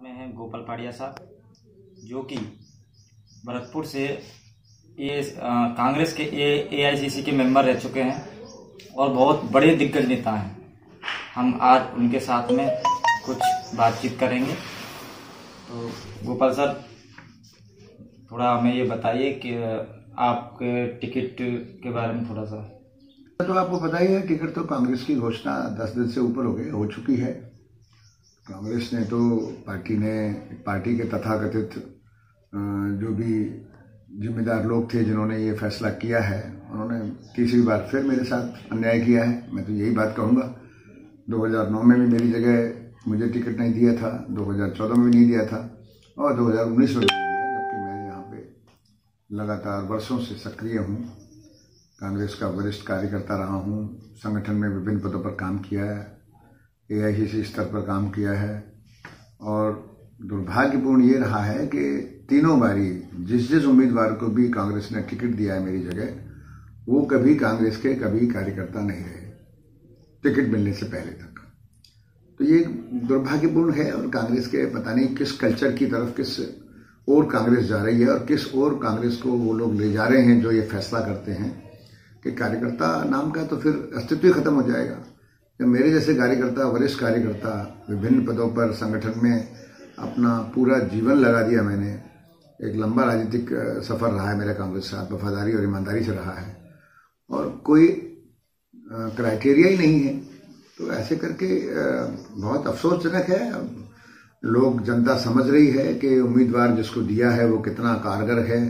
में हैं गोपाल पाड़िया साहब, जो कि भरतपुर से कांग्रेस के AICC के मेंबर रह चुके हैं और बहुत बड़े दिग्गज नेता हैं। हम आज उनके साथ में कुछ बातचीत करेंगे। तो गोपाल सर, थोड़ा हमें ये बताइए कि आपके टिकट के बारे में थोड़ा सा। तो आपको पता ही है, टिकट तो कांग्रेस की घोषणा 10 दिन से ऊपर हो चुकी है। कांग्रेस ने तो पार्टी के तथाकथित जो भी जिम्मेदार लोग थे जिन्होंने ये फैसला किया है, उन्होंने तीसरी बार फिर मेरे साथ अन्याय किया है। मैं तो यही बात कहूँगा, 2009 में भी मेरी जगह मुझे टिकट नहीं दिया था, 2014 में भी नहीं दिया था और 2019 में भी नहीं दिया, जबकि मैं यहाँ पे लगातार वर्षों से सक्रिय हूँ। कांग्रेस का वरिष्ठ कार्यकर्ता रहा हूँ, संगठन में विभिन्न पदों पर काम किया है, AICC स्तर पर काम किया है। और दुर्भाग्यपूर्ण ये रहा है कि तीनों बारी जिस उम्मीदवार को भी कांग्रेस ने टिकट दिया है मेरी जगह, वो कभी कांग्रेस के कभी कार्यकर्ता नहीं रहे टिकट मिलने से पहले तक। तो ये दुर्भाग्यपूर्ण है और कांग्रेस के पता नहीं किस कल्चर की तरफ किस और कांग्रेस जा रही है और किस और कांग्रेस को वो लोग ले जा रहे हैं जो ये फैसला करते हैं कि कार्यकर्ता नाम का तो फिर अस्तित्व ही खत्म हो जाएगा। जब मेरे जैसे कार्यकर्ता, वरिष्ठ कार्यकर्ता, विभिन्न पदों पर संगठन में अपना पूरा जीवन लगा दिया मैंने, एक लंबा राजनीतिक सफर रहा है मेरा कांग्रेस के साथ, वफादारी और ईमानदारी से रहा है और कोई क्राइटेरिया ही नहीं है, तो ऐसे करके बहुत अफसोसजनक है। लोग, जनता समझ रही है कि उम्मीदवार जिसको दिया है वो कितना कारगर है,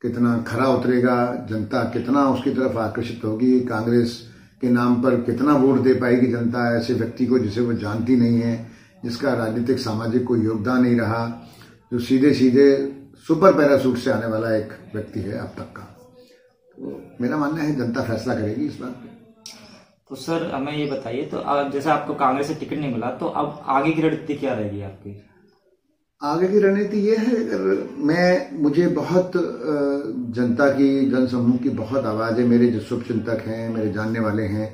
कितना खरा उतरेगा, जनता कितना उसकी तरफ आकर्षित होगी, कांग्रेस के नाम पर कितना वोट दे पाएगी जनता ऐसे व्यक्ति को जिसे वो जानती नहीं है, जिसका राजनीतिक सामाजिक कोई योगदान नहीं रहा, जो सीधे सीधे सुपर पैराशूट से आने वाला एक व्यक्ति है अब तक का। तो मेरा मानना है जनता फैसला करेगी इस बात पे। तो सर हमें ये बताइए, तो जैसे आपको कांग्रेस से टिकट नहीं मिला, तो अब आगे की रणनीति क्या रहेगी आपकी? आगे की रणनीति ये है, मुझे बहुत जनता की, जनसमूह की बहुत आवाज़ है। मेरे जो शुभचिंतक हैं, मेरे जानने वाले हैं,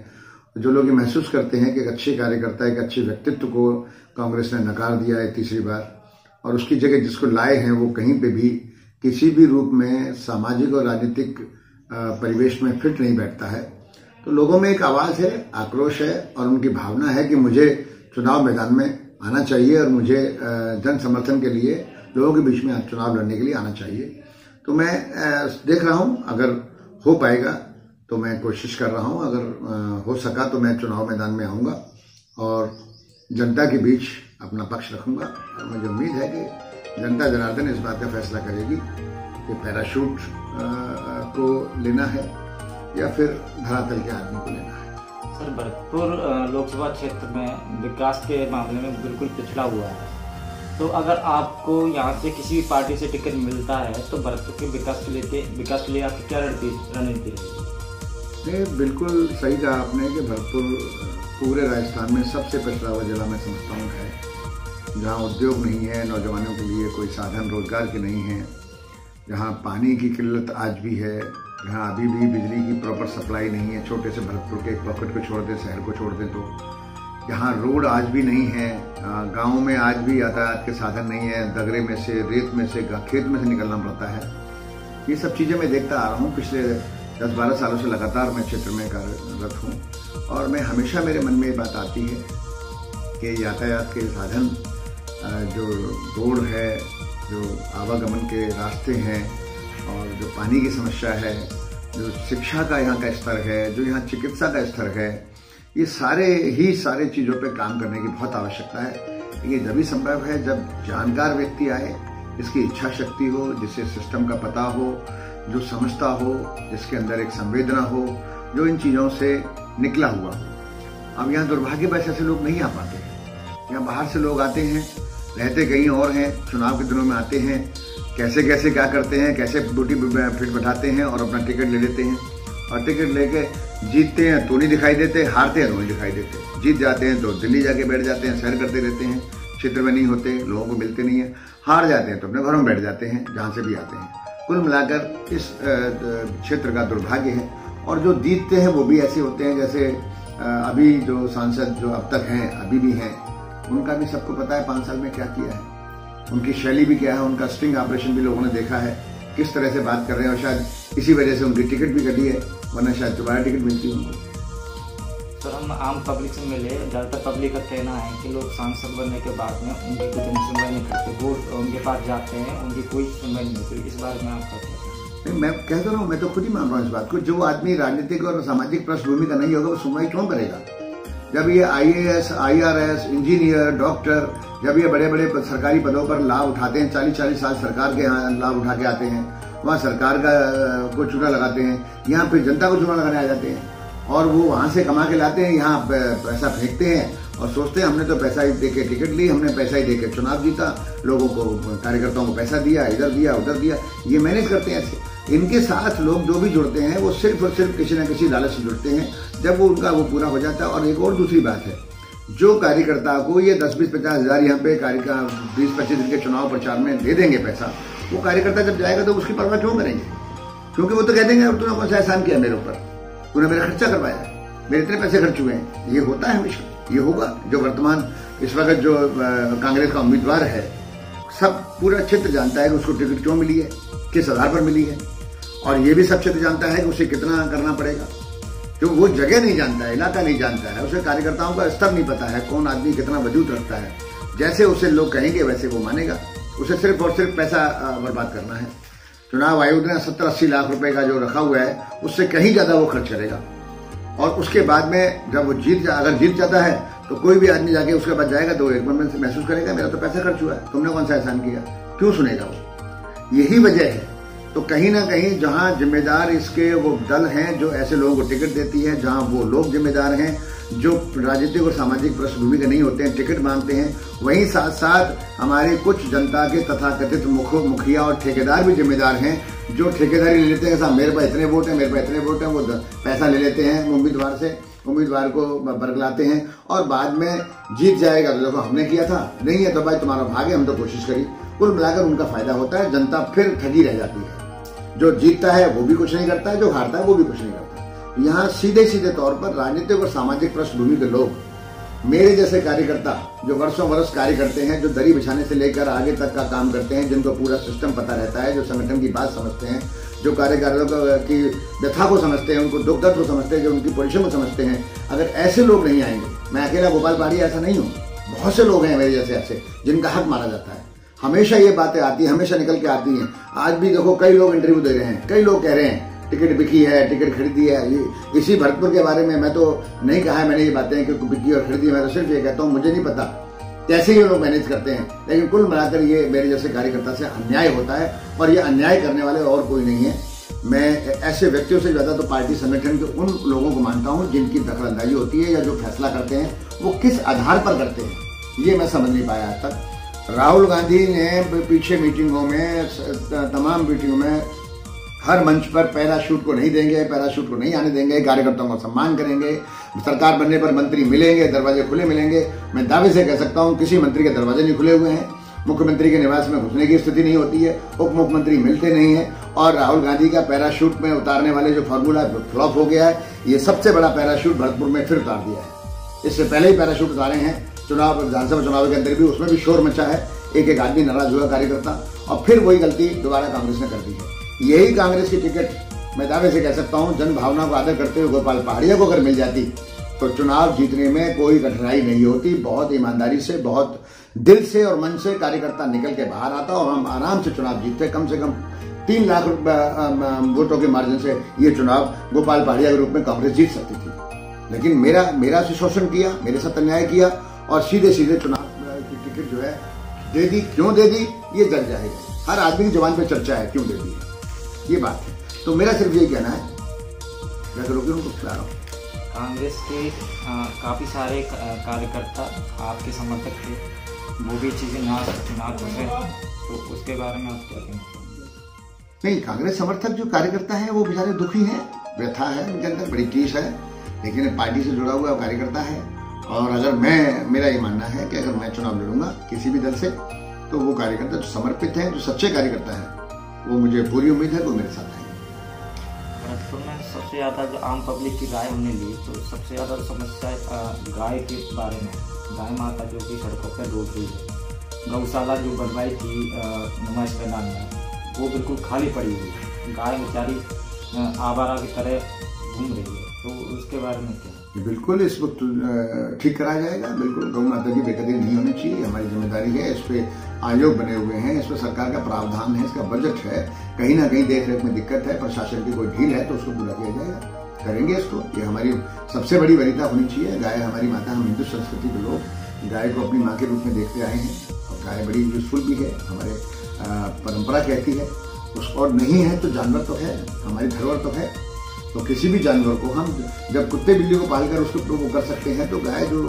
जो लोग ये महसूस करते हैं कि एक अच्छे कार्यकर्ता, एक अच्छे व्यक्तित्व को कांग्रेस ने नकार दिया है तीसरी बार और उसकी जगह जिसको लाए हैं वो कहीं पे भी किसी भी रूप में सामाजिक और राजनीतिक परिवेश में फिट नहीं बैठता है। तो लोगों में एक आवाज़ है, आक्रोश है और उनकी भावना है कि मुझे चुनाव मैदान में आना चाहिए और मुझे जन समर्थन के लिए लोगों के बीच में चुनाव लड़ने के लिए आना चाहिए। तो मैं देख रहा हूं, अगर हो पाएगा तो मैं कोशिश कर रहा हूं, अगर हो सका तो मैं चुनाव मैदान में आऊंगा और जनता के बीच अपना पक्ष रखूंगा। और मुझे उम्मीद है कि जनता जनार्दन इस बात का फैसला करेगी कि पैराशूट को लेना है या फिर धरातल के आदमी को लेना है। सर, भरतपुर लोकसभा क्षेत्र में विकास के मामले में बिल्कुल पिछड़ा हुआ है, तो अगर आपको यहाँ से किसी भी पार्टी से टिकट मिलता है तो भरतपुर के विकास के लिए आपकी क्या रणनीति रहेगी? नहीं, बिल्कुल सही कहा आपने कि भरतपुर पूरे राजस्थान में सबसे पिछड़ा हुआ जिला मैं समझता हूँ है, जहाँ उद्योग नहीं है, नौजवानों के लिए कोई साधन रोजगार के नहीं है, जहाँ पानी की किल्लत आज भी है, जहाँ अभी भी बिजली की प्रॉपर सप्लाई नहीं है। छोटे से भरतपुर के एक पॉकेट को छोड़ दें, शहर को छोड़ दें, तो यहाँ रोड आज भी नहीं है, गाँव में आज भी यातायात के साधन नहीं है, दगरे में से, रेत में से, खेत में से निकलना पड़ता है। ये सब चीज़ें मैं देखता आ रहा हूँ, पिछले 10-12 सालों से लगातार मैं क्षेत्र में कार्यरत हूँ और मैं हमेशा, मेरे मन में ये बात आती है कि यातायात के साधन, जो रोड है, जो आवागमन के रास्ते हैं और जो पानी की समस्या है, जो शिक्षा का यहाँ का स्तर है, जो यहाँ चिकित्सा का स्तर है, ये सारे चीज़ों पे काम करने की बहुत आवश्यकता है। ये जब भी संभव है जब जानकार व्यक्ति आए, जिसकी इच्छा शक्ति हो, जिसे सिस्टम का पता हो, जो समझता हो, जिसके अंदर एक संवेदना हो, जो इन चीज़ों से निकला हुआ हो। अब यहाँ दुर्भाग्यवश ऐसे लोग नहीं आ पाते हैं। यहाँ बाहर से लोग आते हैं, रहते कहीं और हैं, चुनाव के दिनों में आते हैं, कैसे क्या करते हैं, कैसे बूटी फिट बैठाते हैं और अपना टिकट ले लेते हैं और टिकट लेके जीतते हैं तो नहीं दिखाई देते, हारते हैं तो नहीं दिखाई देते। जीत जाते हैं तो दिल्ली जाके बैठ जाते हैं, सैर करते रहते हैं, क्षेत्र में नहीं होते, लोगों को मिलते नहीं है। हार जाते हैं तो अपने घरों में बैठ जाते हैं, जहाँ से भी आते हैं। कुल मिलाकर इस क्षेत्र का दुर्भाग्य है और जो जीतते हैं वो भी ऐसे होते हैं जैसे अभी जो सांसद जो अब तक हैं, अभी भी हैं, उनका भी सबको पता है 5 साल में क्या किया है, उनकी शैली भी क्या है, उनका स्टिंग ऑपरेशन भी लोगों ने देखा है, किस तरह से बात कर रहे हैं, और शायद इसी वजह से उनकी टिकट भी कटी है, वरना शायद दोबारा टिकट मिलती है उनको। सर, हम आम पब्लिक से मिले, ज़्यादातर पब्लिक का कहना है कि लोग सांसद बनने के बाद में उनकी कुछ सुनवाई नहीं करते, वो उनके पास जाते हैं, उनकी कोई सुनवाई नहीं होती। इस बारे में आपका क्या? नहीं, मैं कहता रहा हूँ, मैं तो खुद ही मान रहा हूँ इस बात को। जो आदमी राजनीतिक और सामाजिक पृष्ठभूमि का नहीं होगा वो सुनवाई क्यों करेगा? जब ये IAS, IRS, इंजीनियर, डॉक्टर, जब ये बड़े बड़े सरकारी पदों पर लाभ उठाते हैं, 40-40 साल सरकार के यहाँ लाभ उठा के आते हैं, वहाँ सरकार को चूना लगाते हैं, यहाँ फिर जनता को चूना लगाने आ जाते हैं, और वो वहाँ से कमा के लाते हैं, यहाँ पैसा फेंकते हैं और सोचते हैं हमने तो पैसा ही दे के टिकट ली, हमने पैसा ही दे के चुनाव जीता, लोगों को, कार्यकर्ताओं को पैसा दिया, इधर दिया उधर दिया, ये मैनेज करते हैं ऐसे। इनके साथ लोग जो भी जुड़ते हैं वो सिर्फ और सिर्फ किसी न किसी लालच से जुड़ते हैं, जब वो उनका वो पूरा हो जाता है। और एक और दूसरी बात है, जो कार्यकर्ता को ये 10-20-50 हज़ार यहाँ पे 20-25 दिन के चुनाव प्रचार में दे देंगे पैसा, वो कार्यकर्ता जब जाएगा तो उसकी परवाह क्यों करेंगे? क्योंकि वो तो कह देंगे अब तूने कौन सा एहसान किया मेरे ऊपर, तूने मेरा खर्चा करवाया, मेरे इतने पैसे खर्च हुए हैं। ये होता है हमेशा, ये होगा। जो वर्तमान इस वक्त जो कांग्रेस का उम्मीदवार है, सब पूरा क्षेत्र जानता है कि उसको टिकट क्यों मिली है, किस आधार पर मिली है, और ये भी सब क्षेत्र जानता है कि उसे कितना करना पड़ेगा। जो वो जगह नहीं जानता है, इलाका नहीं जानता है, उसे कार्यकर्ताओं का स्तर नहीं पता है, कौन आदमी कितना वजूद रखता है, जैसे उसे लोग कहेंगे वैसे वो मानेगा। उसे सिर्फ और सिर्फ पैसा बर्बाद करना है। चुनाव आयोग ने 70-80 लाख रुपए का जो रखा हुआ है, उससे कहीं ज्यादा वो खर्च करेगा। और उसके बाद में जब वो अगर जीत जाता है तो कोई भी आदमी जाके उसके बाद जाएगा तो एक मन से महसूस करेगा मेरा तो पैसा खर्च हुआ है, तुमने कौन सा एहसान किया, क्यों सुनेगा वो? यही वजह है। तो कहीं ना कहीं जहां जिम्मेदार इसके वो दल हैं जो ऐसे लोगों को टिकट देती है, जहां वो लोग जिम्मेदार हैं जो राजनीतिक और सामाजिक पृष्ठभूमि के नहीं होते हैं, टिकट मांगते हैं, वहीं साथ साथ हमारे कुछ जनता के तथाकथित मुखिया और ठेकेदार भी जिम्मेदार हैं, जो ठेकेदारी ले लेते हैं, साहब मेरे पास इतने वोट हैं, मेरे पास इतने वोट हैं, वो पैसा ले लेते हैं उम्मीदवार से, उम्मीदवार को बरगलाते हैं, और बाद में जीत जाएगा तो देखो हमने किया था, नहीं है तो भाई तुम्हारा भाग है, हम तो कोशिश करी। कुल मिलाकर उनका फायदा होता है, जनता फिर ठगी रह जाती है। जो जीतता है वो भी कुछ नहीं करता है, जो हारता है वो भी कुछ नहीं करता। यहाँ सीधे सीधे तौर पर राजनीतिक और सामाजिक पृष्ठभूमि के लोग, मेरे जैसे कार्यकर्ता जो वर्षों वर्ष कार्य करते हैं, जो दरी बिछाने से लेकर आगे तक का काम करते हैं, जिनको पूरा सिस्टम पता रहता है, जो संगठन की बात समझते हैं, जो कार्यकर्ताओं की व्यथा को समझते हैं, उनको दुख दर्द को समझते हैं, जो उनकी पोजीशन को समझते हैं, अगर ऐसे लोग नहीं आएंगे, मैं अकेला गोपाल पहाड़ी ऐसा नहीं हूँ, बहुत से लोग हैं मेरे जैसे ऐसे जिनका हक मारा जाता है। हमेशा ये बातें आती हैं, हमेशा निकल के आती हैं। आज भी देखो कई लोग इंटरव्यू दे रहे हैं, कई लोग कह रहे हैं टिकट बिकी है, टिकट खरीदी है। ये इसी भरतपुर के बारे में मैं तो नहीं कहा है मैंने ये बातें कि बिकी और खरीदी, मैं तो सिर्फ ये कहता हूँ मुझे नहीं पता कैसे ये लोग मैनेज करते हैं, लेकिन कुल मिलाकर ये मेरे जैसे कार्यकर्ता से अन्याय होता है, और ये अन्याय करने वाले और कोई नहीं है। मैं ऐसे व्यक्तियों से ज्यादा तो पार्टी संगठन के उन लोगों को मानता हूँ जिनकी दखलंदाजी होती है, या जो फैसला करते हैं वो किस आधार पर करते हैं, ये मैं समझ नहीं पाया आज तक। राहुल गांधी ने पीछे मीटिंगों में, तमाम मीटिंगों में, हर मंच पर पैराशूट को नहीं देंगे, पैराशूट को नहीं आने देंगे, कार्यकर्ताओं का सम्मान करेंगे, सरकार बनने पर मंत्री मिलेंगे, दरवाजे खुले मिलेंगे। मैं दावे से कह सकता हूं किसी मंत्री के दरवाजे नहीं खुले हुए हैं, मुख्यमंत्री के निवास में घुसने की स्थिति नहीं होती है, उप मुख्यमंत्री मिलते नहीं है, और राहुल गांधी का पैराशूट में उतारने वाले जो फॉर्मूला फ्लॉप हो गया है, ये सबसे बड़ा पैराशूट भरतपुर में फिर उतार दिया है। इससे पहले ही पैराशूट उतारे हैं चुनाव, विधानसभा चुनाव के अंदर भी, उसमें भी शोर मचा है, एक आदमी नाराज हुआ कार्यकर्ता, और फिर वही गलती दोबारा कांग्रेस ने कर दी है। यही कांग्रेस की टिकट मैं दावे से कह सकता हूं जन भावना को आदर करते हुए गोपाल पहाड़िया को अगर मिल जाती तो चुनाव जीतने में कोई कठिनाई नहीं होती। बहुत ईमानदारी से, बहुत दिल से और मन से कार्यकर्ता निकल के बाहर आता और हम आराम से चुनाव जीतते। कम से कम 3 लाख वोटों के मार्जिन से ये चुनाव गोपाल पहाड़िया के रूप में कांग्रेस जीत सकती थी, लेकिन मेरा से शोषण किया, मेरे साथ अन्याय किया, और सीधे सीधे चुनाव की टिकट जो है दे दी। क्यों दे दी ये जग जाएगा, हर आदमी की जुबान पे चर्चा है क्यों दे दी है, ये बात है। तो मेरा सिर्फ यही कहना है, मैं तो रोकियों को बता रहा हूँ, कांग्रेस के काफ़ी सारे कार्यकर्ता आपके समर्थक थे, वो भी चीज़ें ना घुसे, तो उसके बारे में आप क्या कहेंगे? नहीं, कांग्रेस समर्थक जो कार्यकर्ता है वो बेचारे दुखी हैं, व्यथा है उनके अंदर, बड़ी टीस है, लेकिन पार्टी से जुड़ा हुआ कार्यकर्ता है। और अगर मेरा ये मानना है कि अगर मैं चुनाव लड़ूंगा किसी भी दल से, तो वो कार्यकर्ता जो समर्पित हैं, जो सच्चे कार्यकर्ता हैं, वो मुझे पूरी उम्मीद है वो मेरे साथ आएंगे। भरतपुर में सबसे ज़्यादा जो आम पब्लिक की राय हमने ली तो सबसे ज़्यादा समस्या गाय के बारे में। गाय माता जो कि सड़कों पर रोड रही है, गौशाला जो बनवाई थी नुमाइश मैदान में वो बिल्कुल खाली पड़ी हुई है, गाय बेचारी आवारा की तरह घूम रही है, तो उसके बारे में क्या? बिल्कुल इस वक्त ठीक कराया जाएगा। बिल्कुल गौ माता की बेकदरी नहीं होनी चाहिए, हमारी जिम्मेदारी है। इस पे आयोग बने हुए हैं, इस पर सरकार का प्रावधान है, इसका बजट है। कहीं ना कहीं देख रेख में दिक्कत है, प्रशासन की कोई ढील है तो उसको पूरा किया जाएगा, करेंगे इसको। ये हमारी सबसे बड़ी वरीयता होनी चाहिए। गाय हमारी माता, हम हिंदू संस्कृति के लोग गाय को अपनी माँ के रूप में देखते आए हैं और गाय बड़ी यूजफुल भी है, हमारे परंपरा कहती है उसको। और नहीं है तो जानवर तो है, हमारी धरोहर तो है। तो किसी भी जानवर को हम जब कुत्ते बिल्ली को पालकर उसको वो कर सकते हैं, तो गाय जो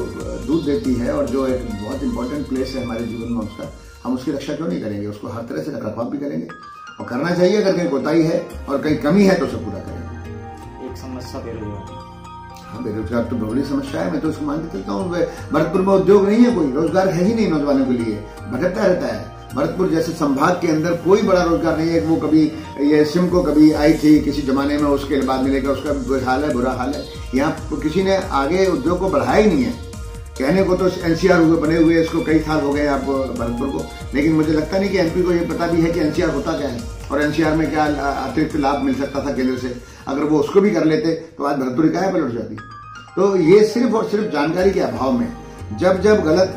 दूध देती है और जो एक बहुत इंपॉर्टेंट प्लेस है हमारे जीवन में उसका, हम उसकी रक्षा क्यों नहीं करेंगे? उसको हर तरह से रखरखाव भी करेंगे और करना चाहिए। अगर कहीं कोताही है और कहीं कमी है तो सब पूरा करेंगे। एक समस्या बेरोजगार। हाँ, बेरोजगार तो बड़ी समस्या है, मैं तो उसको मान के चलता हूँ। भरतपुर में उद्योग नहीं है, कोई रोजगार है ही नहीं नौजवानों के लिए, भटकता रहता है। भरतपुर जैसे संभाग के अंदर कोई बड़ा रोजगार नहीं है। वो कभी ये सिमको कभी आई थी किसी जमाने में, उसके बाद मिलेगा, उसका बुरा हाल है। यहाँ किसी ने आगे उद्योग को बढ़ाया ही नहीं है। कहने को तो एनसीआर हुए बने हुए, इसको कई साल हो गए आप भरतपुर को, लेकिन मुझे लगता नहीं कि एमपी को ये पता भी है कि एनसीआर होता क्या है और एनसीआर में क्या अतिरिक्त लाभ मिल सकता था केंद्र से। अगर वो उसको भी कर लेते तो आज भरतपुर क्या है पलट जाती। तो ये सिर्फ और सिर्फ जानकारी के अभाव में, जब जब गलत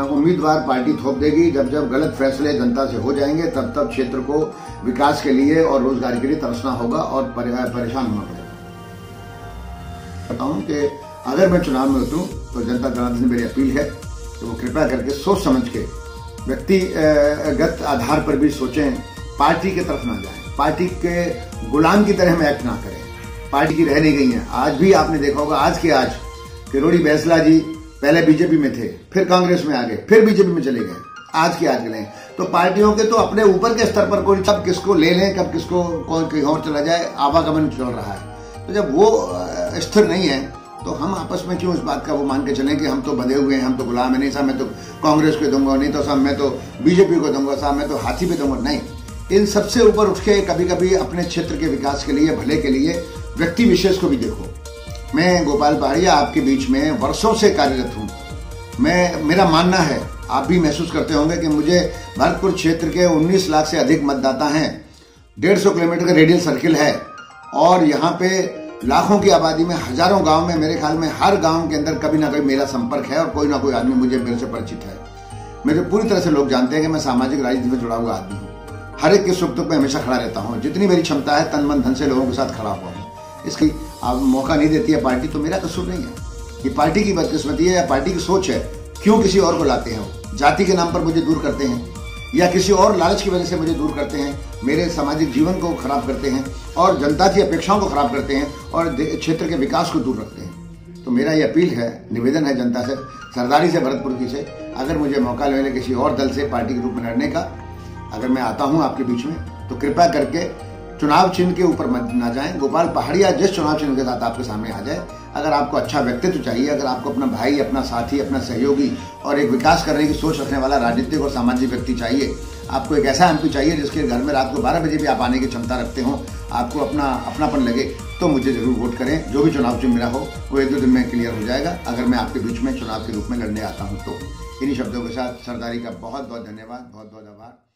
उम्मीदवार पार्टी थोप देगी, जब जब गलत फैसले जनता से हो जाएंगे, तब तब क्षेत्र को विकास के लिए और रोजगार के लिए तरसना होगा और परेशान होना पड़ेगा। बताऊं कि अगर मैं चुनाव में उतरूं तो जनता जनार्दन से मेरी अपील है कि वो कृपया करके सोच समझ के व्यक्तिगत आधार पर भी सोचें, पार्टी की तरफ ना जाएं, पार्टी के गुलाम की तरह हम एक्ट ना करें। पार्टी की रह नहीं गई है। आज भी आपने देखा होगा, आज के आज किरोड़ी बैसला जी पहले बीजेपी में थे, फिर कांग्रेस में आ गए, फिर बीजेपी में चले गए, आज के आज गए। तो पार्टियों के तो अपने ऊपर के स्तर पर कोई कब किसको ले लें, कब किसको कौन कहीं और चला जाए, आवागमन चल रहा है। तो जब वो स्थिर नहीं है तो हम आपस में क्यों इस बात का वो मान के चलें कि हम तो बंधे हुए हैं, हम तो गुलाम है। नहीं साहब, मैं तो कांग्रेस को दूंगा, नहीं तो साहब मैं तो बीजेपी को दूंगा, साहब मैं तो हाथी पे दूंगा। नहीं, इन सबसे ऊपर उठ के कभी कभी अपने क्षेत्र के विकास के लिए, भले के लिए व्यक्ति विशेष को भी देखो। मैं गोपाल पहाड़िया आपके बीच में वर्षों से कार्यरत हूँ। मेरा मानना है, आप भी महसूस करते होंगे कि मुझे भरतपुर क्षेत्र के 19 लाख से अधिक मतदाता हैं, 150 किलोमीटर का रेडियल सर्किल है और यहाँ पे लाखों की आबादी में हजारों गांव में, मेरे ख्याल में हर गांव के अंदर कभी ना कभी मेरा संपर्क है और कोई ना कोई आदमी मेरे से परिचित है। मेरे पूरी तरह से लोग जानते हैं कि मैं सामाजिक राजनीति में जुड़ा हुआ आदमी हूँ। हर एक के सुख दुख में हमेशा खड़ा रहता हूँ। जितनी मेरी क्षमता है तन मन धन से लोगों के साथ खड़ा हुआ हूँ। इसकी आप मौका नहीं देती है पार्टी, तो मेरा कसूर नहीं है। ये पार्टी की बदकिस्मती है या पार्टी की सोच है। क्यों किसी और को लाते हैं? जाति के नाम पर मुझे दूर करते हैं या किसी और लालच की वजह से मुझे दूर करते हैं, मेरे सामाजिक जीवन को खराब करते हैं और जनता की अपेक्षाओं को खराब करते हैं और क्षेत्र के विकास को दूर रखते हैं। तो मेरा ये अपील है, निवेदन है जनता से, सरदारी से, भरतपुर की से, अगर मुझे मौका मिले किसी और दल से पार्टी के रूप में लड़ने का, अगर मैं आता हूं आपके बीच में, तो कृपया करके चुनाव चिन्ह के ऊपर मत ना जाएं। गोपाल पहाड़िया जिस चुनाव चिन्ह के साथ आपके सामने आ जाए, अगर आपको अच्छा व्यक्तित्व चाहिए, अगर आपको अपना भाई, अपना साथी, अपना सहयोगी और एक विकास करने की सोच रखने वाला राजनीतिक और सामाजिक व्यक्ति चाहिए, आपको एक ऐसा एमपी चाहिए जिसके घर में रात को 12 बजे भी आप आने की क्षमता रखते हो, आपको अपनापन लगे, तो मुझे जरूर वोट करें। जो भी चुनाव चिन्ह मेरा हो वो 1-2 दिन में क्लियर हो जाएगा अगर मैं आपके बीच में चुनाव के रूप में लड़ने आता हूँ तो। इन्हीं शब्दों के साथ सरदारी का बहुत बहुत धन्यवाद, बहुत बहुत आभार।